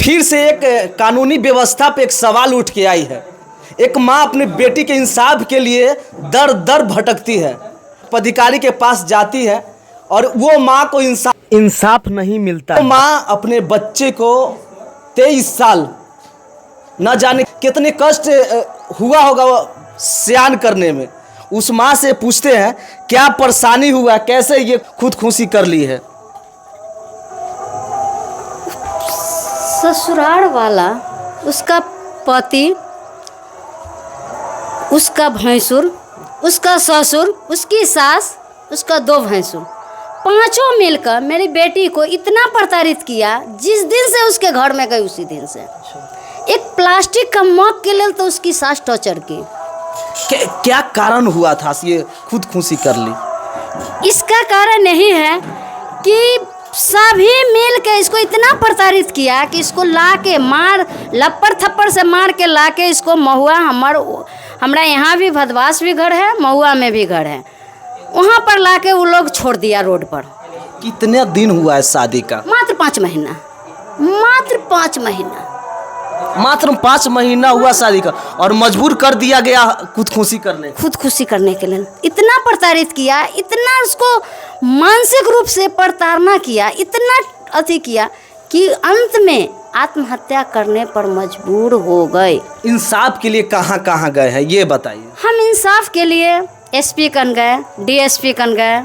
फिर से एक कानूनी व्यवस्था पे एक सवाल उठ के आई है। एक माँ अपने बेटी के इंसाफ के लिए दर दर भटकती है, अधिकारी के पास जाती है और वो माँ को इंसाफ नहीं मिलता। वो माँ अपने बच्चे को 23 साल न जाने कितने कष्ट हुआ होगा सयान करने में। उस माँ से पूछते हैं क्या परेशानी हुआ, कैसे ये खुदकुशी कर ली है। ससुराल वाला, उसका पति, उसका भैंसुर, उसका ससुर, उसकी सास, उसका 2 भैंसुर, पांचों मिलकर मेरी बेटी को इतना प्रताड़ित किया। जिस दिन से उसके घर में गई उसी दिन से एक प्लास्टिक का मग के लिए तो उसकी सास टॉर्चर की। क्या कारण हुआ था ये खुदकुशी कर ली? इसका कारण यही है कि सभी मिल के इसको इतना प्रताड़ित किया कि इसको ला के मार, लप्पड़ थप्पड़ से मार के ला के इसको महुआ, हमारा यहाँ भी भदवास भी घर है, महुआ में भी घर है, वहाँ पर ला के वो लोग छोड़ दिया रोड पर। कितने दिन हुआ है शादी का? मात्र 5 महीना, मात्र 5 महीना, मात्र 5 महीना हुआ शादी का और मजबूर कर दिया गया खुदकुशी करने के लिए। इतना प्रताड़ित किया, इतना उसको मानसिक रूप से प्रताड़ना किया, इतना अति किया कि अंत में आत्महत्या करने पर मजबूर हो गए। इंसाफ के लिए कहाँ कहाँ गए हैं ये बताइए। हम इंसाफ के लिए एसपी कन गए, डीएसपी कन गए,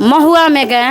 महुआ में गए,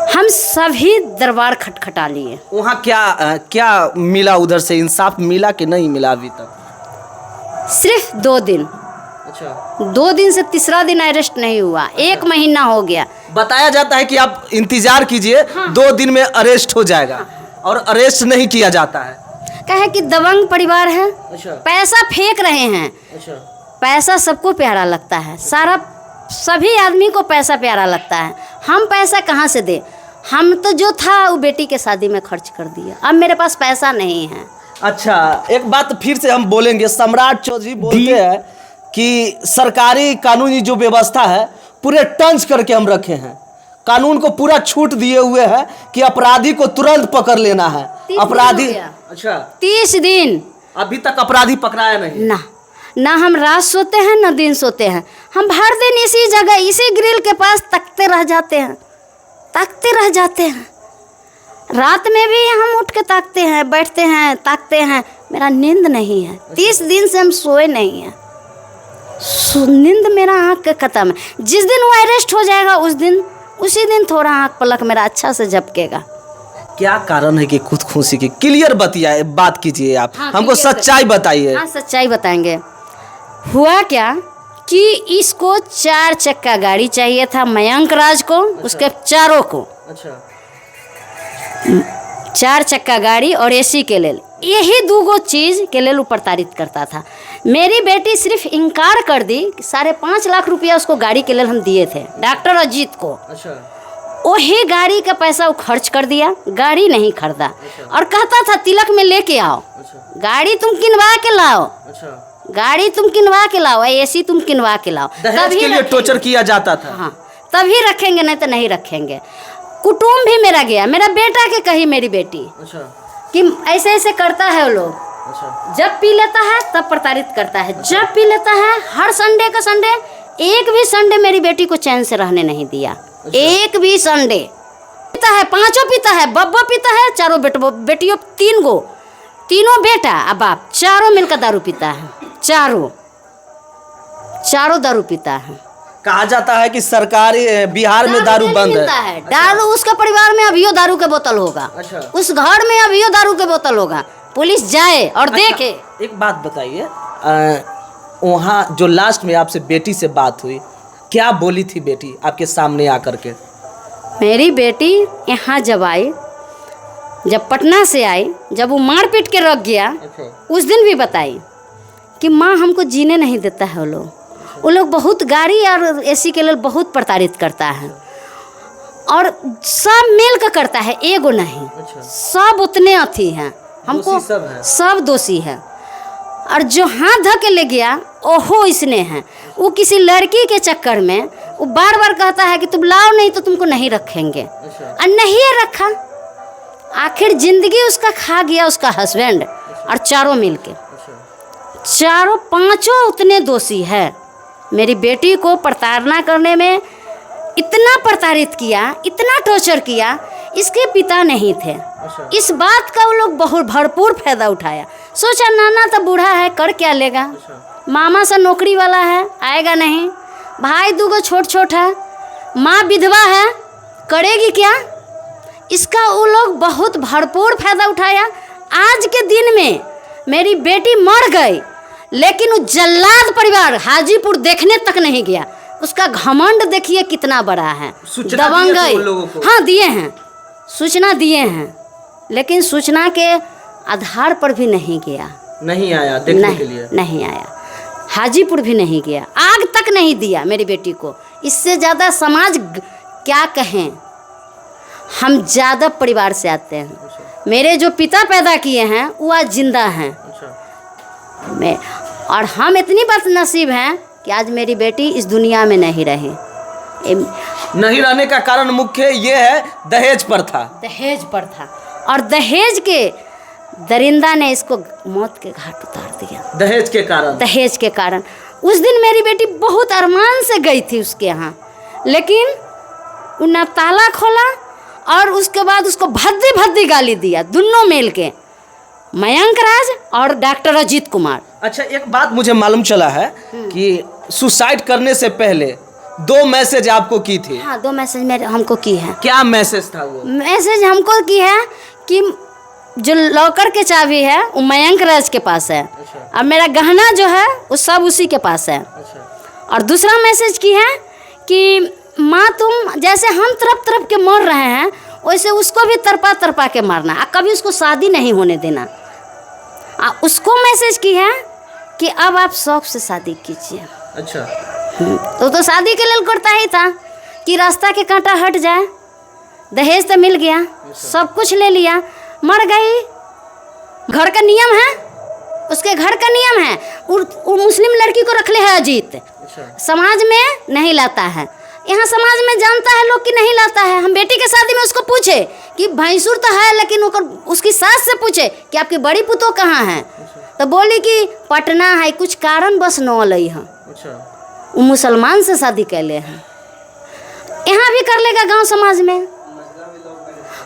हम सभी दरबार खटखटा लिए। वहाँ क्या मिला? उधर से इंसाफ मिला कि नहीं मिला अभी तक? सिर्फ 2 दिन। अच्छा, 2 दिन से तीसरा दिन अरेस्ट नहीं हुआ। 1 महीना हो गया। बताया जाता है कि आप इंतजार कीजिए, 2 दिन में अरेस्ट हो जाएगा और अरेस्ट नहीं किया जाता है। कहे कि दबंग परिवार है। अच्छा। पैसा फेंक रहे हैं। अच्छा। पैसा सबको प्यारा लगता है, सभी आदमी को पैसा प्यारा लगता है। हम पैसा कहाँ से दे? हम तो जो था वो बेटी के शादी में खर्च कर दिया, अब मेरे पास पैसा नहीं है। अच्छा, एक बात फिर से हम बोलेंगे। सम्राट चौधरी बोलते हैं कि सरकारी कानूनी जो व्यवस्था है पूरे टंच करके हम रखे हैं, कानून को पूरा छूट दिए हुए हैं कि अपराधी को तुरंत पकड़ लेना है। अपराधी, अच्छा 30 दिन अभी तक अपराधी पकड़ाया नहीं ना हम रात सोते हैं ना दिन सोते हैं। हम भर दिन इसी जगह, इसी ग्रिल के पास तकते रह जाते हैं। रात में भी हम उठ के ताकते हैं, बैठते हैं, ताकते हैं। मेरा नींद नहीं है। 30 दिन से हम सोए नहीं हैं। नींद मेरा आँख के खत्म है। जिस दिन वो अरेस्ट हो जाएगा उसी दिन थोड़ा आँख पलक मेरा अच्छा से झपकेगा। क्या कारण है कि खुदकुशी की? क्लियर बात कीजिए आप। हाँ, हमको सच्चाई बताइए। हाँ, सच्चाई बताएंगे। हुआ क्या कि इसको 4 चक्का गाड़ी चाहिए था, मयंक राज को। अच्छा। उसके चारों को। अच्छा। 4 चक्का गाड़ी और एसी के लिए, यही 2 चीज़ के लिए प्रताड़ित करता था। मेरी बेटी सिर्फ इनकार कर दी। 5.5 लाख रुपया उसको गाड़ी के लिए हम दिए थे, डॉक्टर अजीत को। अच्छा। वही गाड़ी का पैसा वो खर्च कर दिया, गाड़ी नहीं खरीदा। अच्छा। और कहता था तिलक में लेके आओ। अच्छा। गाड़ी तुम किनवा के लाओ। अच्छा। गाड़ी तुम किनवा के लाओ, एसी तुम किनवा के लाओ। दहेज के लिए टॉर्चर किया जाता था। हाँ, तभी रखेंगे, नहीं तो नहीं रखेंगे। कुटुंब भी मेरा गया, मेरा बेटा के कही मेरी बेटी। अच्छा। कि ऐसे ऐसे करता है वो लोग। अच्छा। जब पी लेता है तब प्रताड़ित करता है। अच्छा। जब पी लेता है हर संडे का संडे, एक भी संडे मेरी बेटी को चैन से रहने नहीं दिया। अच्छा। एक भी संडे पीता है, 5 पीता है, बब्बा पीता है, 4 बेटियों, 3 बेटा अब बाप, 4 मिलकर दारू पीता है। चारों दारू पीता है। कहा जाता है कि सरकारी बिहार में दारू बंद है। दारू उसके परिवार में अभियो दारू के बोतल होगा। अच्छा। उस घर में अभियो दारू के बोतल होगा। पुलिस जाए और देखे। एक बात बताइए, वहाँ जो लास्ट में आपसे बेटी से बात हुई, क्या बोली थी बेटी आपके सामने आकर के? मेरी बेटी यहाँ जब आई, जब पटना से आई, जब वो मार पीट के रख गया। अच्छा। उस दिन भी बताई कि माँ हमको जीने नहीं देता है वो लोग बहुत गाड़ी और एसी के लिए बहुत प्रताड़ित करता है और सब मिल कर करता है, एगो नहीं। अच्छा। सब उतने अथी हैं, हमको सब दोषी है। और जो हाथ धो के ले गया ओहो इसने है। वो किसी लड़की के चक्कर में वो बार बार कहता है कि तुम लाओ नहीं तो तुमको नहीं रखेंगे। अच्छा। और नहीं रखा आखिर जिंदगी उसका खा गया उसका हस्बैंड, और चारों मिलके, चारों पांचों उतने दोषी है। मेरी बेटी को प्रताड़ना करने में इतना प्रताड़ित किया, इतना टॉर्चर किया, इसके पिता नहीं थे। इस बात का वो लोग बहुत भरपूर फायदा उठाया। सोचा नाना तो बूढ़ा है, कर क्या लेगा, मामा से नौकरी वाला है, आएगा नहीं, भाई दूगो छोट छोट है, माँ विधवा है, करेगी क्या। इसका वो लोग बहुत भरपूर फायदा उठाया। आज के दिन में मेरी बेटी मर गई, लेकिन वो जल्लाद परिवार हाजीपुर देखने तक नहीं गया। उसका घमंड देखिए कितना बड़ा है। दबंगई, हाँ दिए हैं, सूचना दिए हैं, लेकिन सूचना के आधार पर भी नहीं गया, नहीं आया देखने के लिए, नहीं आया। हाजीपुर भी नहीं गया, आग तक नहीं दिया मेरी बेटी को। इससे ज़्यादा समाज क्या कहें। हम ज़्यादा परिवार से आते हैं। मेरे जो पिता पैदा किए हैं वो आज जिंदा हैं। मैं और हम इतनी बदनसीब हैं कि आज मेरी बेटी इस दुनिया में नहीं रही। नहीं रहने का कारण मुख्य ये है दहेज प्रथा। दहेज प्रथा, और दहेज के दरिंदा ने इसको मौत के घाट उतार दिया। दहेज के कारण, दहेज के कारण। उस दिन मेरी बेटी बहुत अरमान से गई थी उसके यहाँ, लेकिन उन्हें ताला खोला और उसके बाद उसको भद्दी भद्दी गाली दिया, दोनों मिल के, मयंक राज और डॉक्टर अजीत कुमार। अच्छा, एक बात मुझे मालूम चला है कि सुसाइड करने से पहले 2 मैसेज आपको की थी। हाँ, 2 मैसेज मेरे हमको की है। क्या मैसेज था वो? मैसेज हमको की है कि जो लॉकर के चाबी है वो मयंक राज के पास है। अच्छा। और मेरा गहना जो है वो सब उसी के पास है। अच्छा। और दूसरा मैसेज की है कि माँ तुम जैसे हम तरफ तरफ के मर रहे हैं वैसे उसको भी तरपा तरपा के मारना, कभी उसको शादी नहीं होने देना। उसको मैसेज की है कि अब आप शौक से शादी कीजिए। अच्छा। तो शादी के लिए करता ही था कि रास्ता के कांटा हट जाए। दहेज तो मिल गया, सब कुछ ले लिया, मर गई। घर का नियम है, उसके घर का नियम है, वो मुस्लिम लड़की को रख ले है अजीत। अच्छा। समाज में नहीं लाता है, यहाँ समाज में जानता है लोग कि नहीं लाता है। हम बेटी के शादी में उसको पूछे कि भैंसुर तो है, लेकिन उसकी सास से पूछे कि आपकी बड़ी पुतोह कहाँ है, तो बोली कि पटना है, कुछ कारण बस न लई है। अच्छा। वो मुसलमान से शादी कर ले हैं। यहाँ भी कर लेगा गांव समाज में।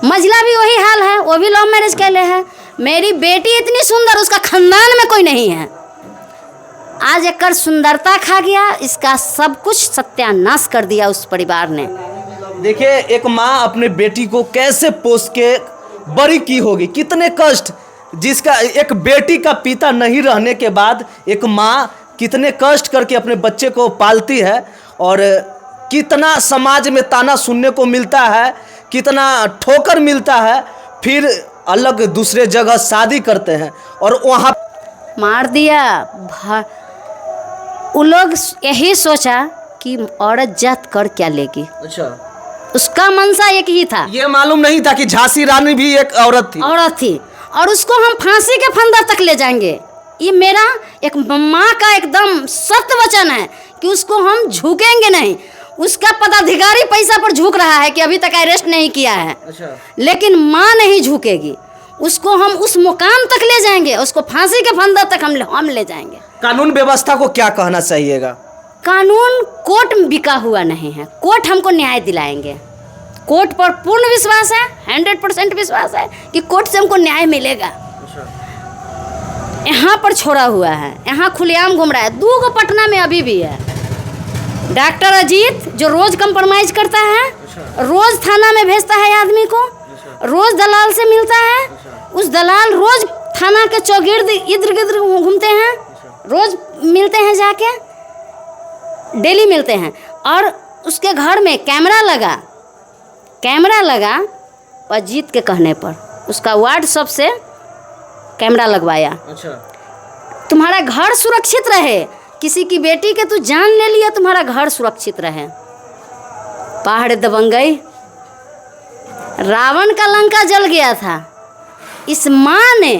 मजला भी वही हाल है, वो भी लव मैरिज कर ले है। मेरी बेटी इतनी सुंदर, उसका खानदान में कोई नहीं है। आज एक सुंदरता खा गया, इसका सब कुछ सत्यानाश कर दिया उस परिवार ने। देखिए, एक माँ अपने बेटी को कैसे पोस के बड़ी की होगी, कितने कष्ट, जिसका एक बेटी का पिता नहीं रहने के बाद एक माँ कितने कष्ट करके अपने बच्चे को पालती है, और कितना समाज में ताना सुनने को मिलता है, कितना ठोकर मिलता है, फिर अलग दूसरे जगह शादी करते हैं और वहाँ मार दिया। वो लोग यही सोचा कि औरत जात कर क्या लेगी। अच्छा। उसका मनसा एक ही था। ये मालूम नहीं था कि झांसी रानी भी एक औरत थी, और उसको हम फांसी के फंदा तक ले जाएंगे। ये मेरा एक माँ का एकदम सत्य वचन है कि उसको हम झुकेंगे नहीं। उसका पदाधिकारी पैसा पर झुक रहा है कि अभी तक अरेस्ट नहीं किया है। अच्छा। लेकिन माँ नहीं झुकेगी, उसको हम उस मुकाम तक ले जाएंगे, उसको फांसी के फंदा तक हम ले जाएंगे। कानून व्यवस्था को क्या कहना चाहिएगा? कानून कोर्ट बिका हुआ नहीं है, कोर्ट हमको न्याय दिलाएंगे। कोर्ट पर पूर्ण विश्वास है, 100% विश्वास है कि कोर्ट से हमको न्याय मिलेगा। यहाँ पर छोड़ा हुआ है, यहाँ खुलेआम घूम रहा है। 2 गो पटना में अभी भी है। डॉक्टर अजीत जो रोज कंप्रोमाइज करता है, रोज थाना में भेजता है आदमी को, रोज दलाल से मिलता है। उस दलाल रोज थाना के चौगिर्द इधर गिर्द घूमते हैं, रोज मिलते हैं, जाके डेली मिलते हैं। और उसके घर में कैमरा लगा अजीत के कहने पर, उसका वार्ड सबसे कैमरा लगवाया। अच्छा। तुम्हारा घर सुरक्षित रहे, किसी की बेटी के तू जान ले लिया, तुम्हारा घर सुरक्षित रहे। पहाड़ दबंगई, रावण का लंका जल गया था। इस माँ ने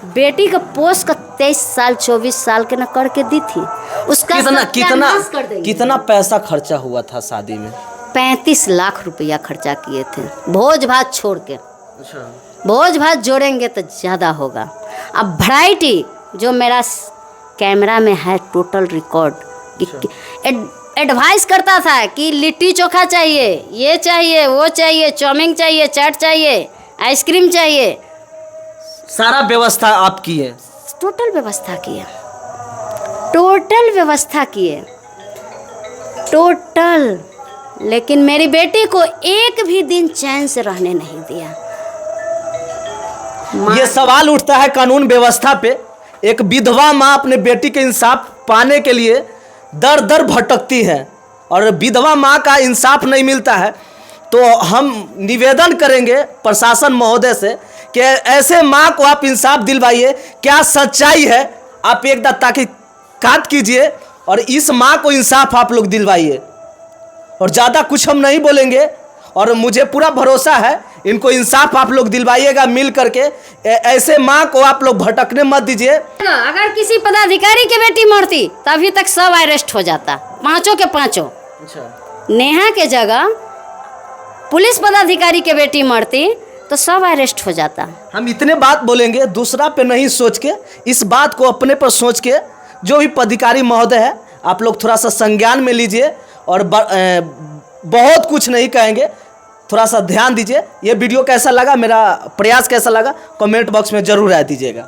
बेटी का पोस का 23 साल 24 साल के न करके दी थी। उसका कितना पैसा खर्चा हुआ था शादी में? 35 लाख रुपया खर्चा किए थे, भोज भात छोड़ के। अच्छा। भोज भात जोड़ेंगे तो ज़्यादा होगा। अब वैरायटी जो मेरा कैमरा में है टोटल रिकॉर्ड एडवाइस करता था कि लिट्टी चोखा चाहिए, ये चाहिए, वो चाहिए, चाउमीन चाहिए, चाट चाहिए, आइसक्रीम चाहिए, सारा व्यवस्था आप की है? टोटल व्यवस्था किए, टोटल व्यवस्था किए, टोटल। लेकिन मेरी बेटी को एक भी दिन चैन से रहने नहीं दिया। ये सवाल उठता है कानून व्यवस्था पे। एक विधवा माँ अपने बेटी के इंसाफ पाने के लिए दर दर भटकती है और विधवा माँ का इंसाफ नहीं मिलता है। तो हम निवेदन करेंगे प्रशासन महोदय से कि ऐसे माँ को आप इंसाफ दिलवाइए। क्या सच्चाई है आप एक तहकीकात कीजिए और इस माँ को इंसाफ आप लोग दिलवाइए। और ज़्यादा कुछ हम नहीं बोलेंगे और मुझे पूरा भरोसा है इनको इंसाफ आप लोग दिलवाइएगा मिल करके। ऐसे माँ को आप लोग भटकने मत दीजिए। अगर किसी पदाधिकारी की बेटी मरती तभी तक सब अरेस्ट हो जाता, पांचों के पांचों। नेहा के जगह पुलिस पदाधिकारी की बेटी मरती तो सब अरेस्ट हो जाता। हम इतने बात बोलेंगे, दूसरा पे नहीं सोच के, इस बात को अपने पर सोच के जो भी पदाधिकारी महोदय है आप लोग थोड़ा सा संज्ञान में लीजिए और बहुत कुछ नहीं कहेंगे, थोड़ा सा ध्यान दीजिए। ये वीडियो कैसा लगा, मेरा प्रयास कैसा लगा, कमेंट बॉक्स में ज़रूर राय दीजिएगा।